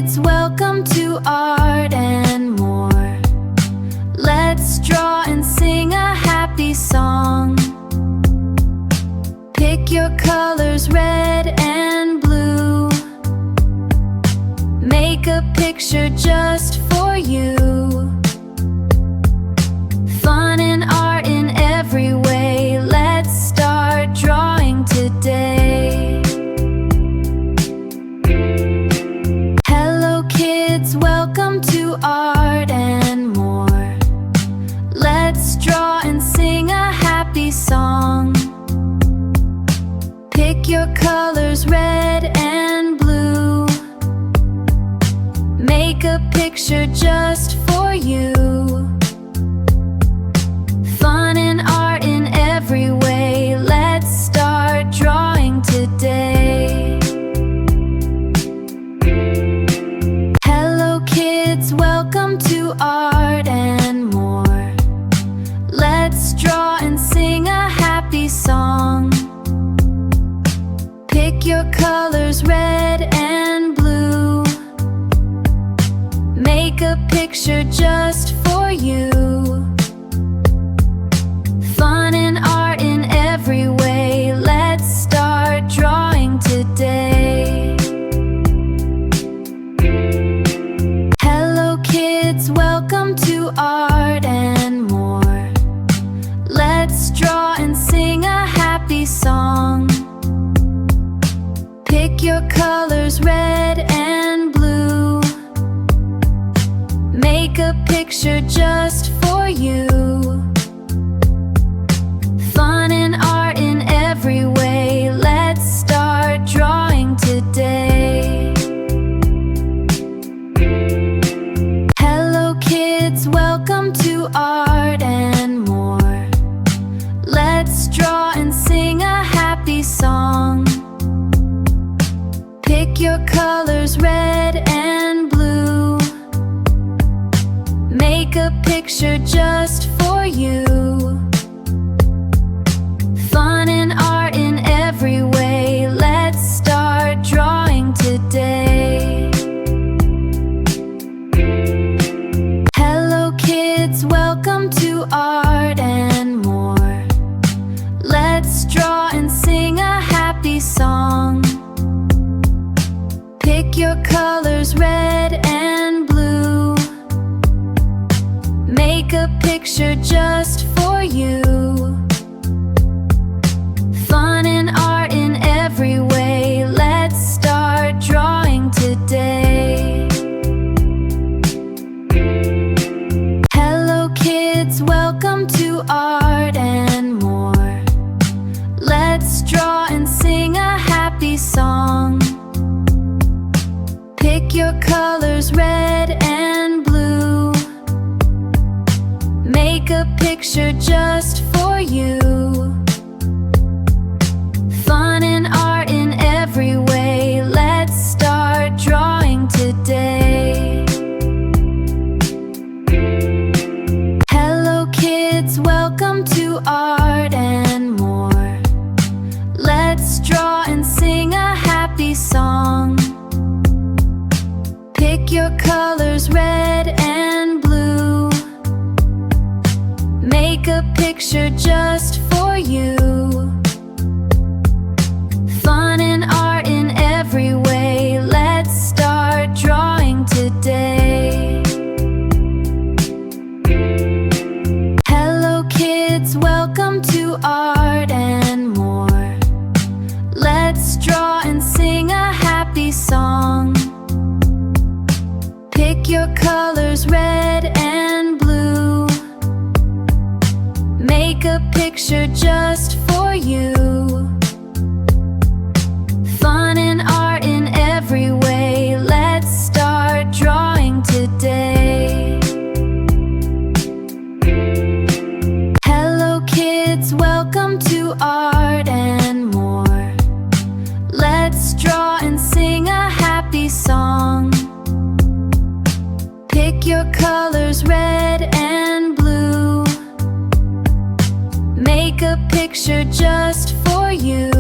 kids, welcome to Art and More. Let's draw and sing a happy song. Pick your colors, red and blue. Make a picture just for you. Fun and art in every way. Let's start drawing today. Hello kids, welcome to Art and More. Let's draw and sing a happy song. Pick your colors, red and blue. Make a picture just for you. Fun and art in every way. Let's start drawing today. Hello kids, welcome to Art and More. Let's draw and sing a happy song. Pick your colors, red and blue. Make a picture just for you. Fun and art in every way. Let's start drawing today. Hello kids, welcome to Art and More. Let's draw and sing a happy song. Pick your colors, red and blue. Make a picture just for you. Fun and art in every way. Let's start drawing today. Hello kids, welcome to Art and More. Let's draw and sing a happy song. Pick your colors, red and blue. Make a picture just for you. Fun and art in every way. Let's start drawing today. Hello kids, welcome to Art and More. Let's draw and sing a happy song. Pick your colors, red and blue. Make a picture just for you. Fun and art in every way. Let's start drawing today. Hello kids, welcome to Art and More. Let's draw and sing a happy song. Pick your colors, red and blue. Make a picture just for you. Fun and art in every way. Let's start drawing today. Hello kids, welcome to Art and More. Let's draw and sing a happy song. Pick your colors, red and blue. Make a picture just for you. Fun and art in every way. Let's start drawing today. Hello kids, welcome to Art and More. Let's draw and sing a happy song. Pick your colors, red and blue. Make a picture just for you. Fun and art in every way. Let's start drawing today. Hello kids, welcome to Art and More. Let's draw and sing a happy song. Pick your colors, red and blue. Make a picture just for you.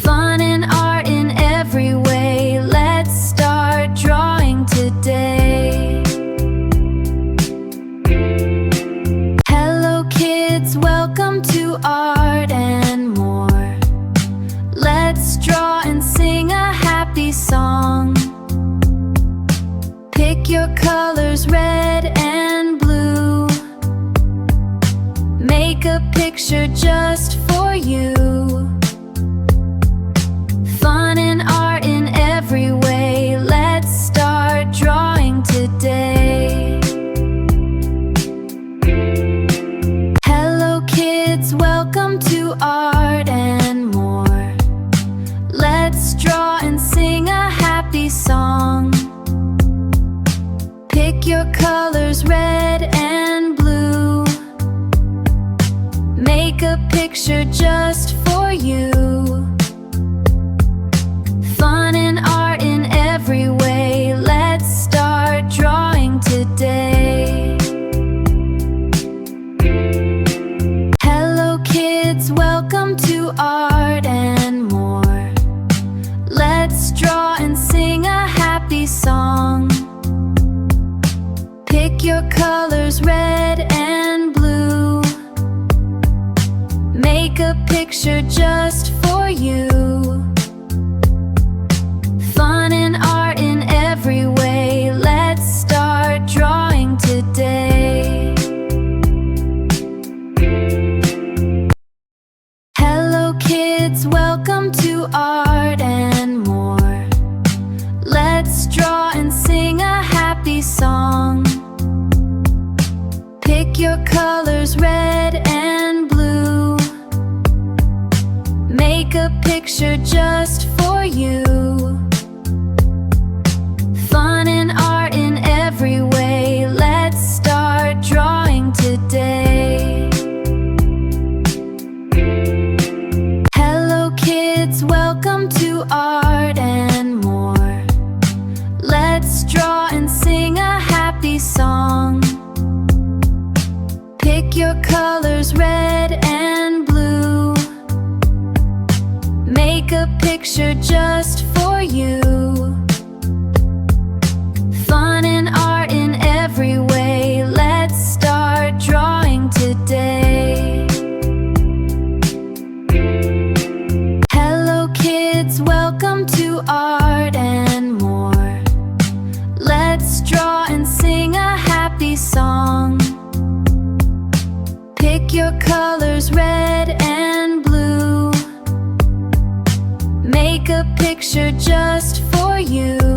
Fun and art in every way. your colors red and blue. Make a picture just for you. Fun and art in every way. Let's start drawing today. Hello kids, welcome to Art and More. Let's draw and sing a happy song. Pick your colors red and blue. Make a picture just for you. Fun and art in every way. Let's start drawing today. Hello kids, welcome to Art and More. Let's draw and sing a happy song. Pick your colors red and blue. Make a picture just for you. Fun and art in every way. Let's start drawing today. Hello kids, welcome to Art and More. Let's draw and sing a happy song. Pick your colors red and blue. Make a picture just for you. Fun and art in every way. Let's start drawing today. Hello kids, welcome to Art and More. Let's draw and sing a happy song. Pick your colors red and blue. Make a picture just for you. Fun and art in every way. Let's start drawing today. Hello kids, welcome to Art and More. Let's draw and sing a happy song. Pick your colors red and blue. Make a picture just for you.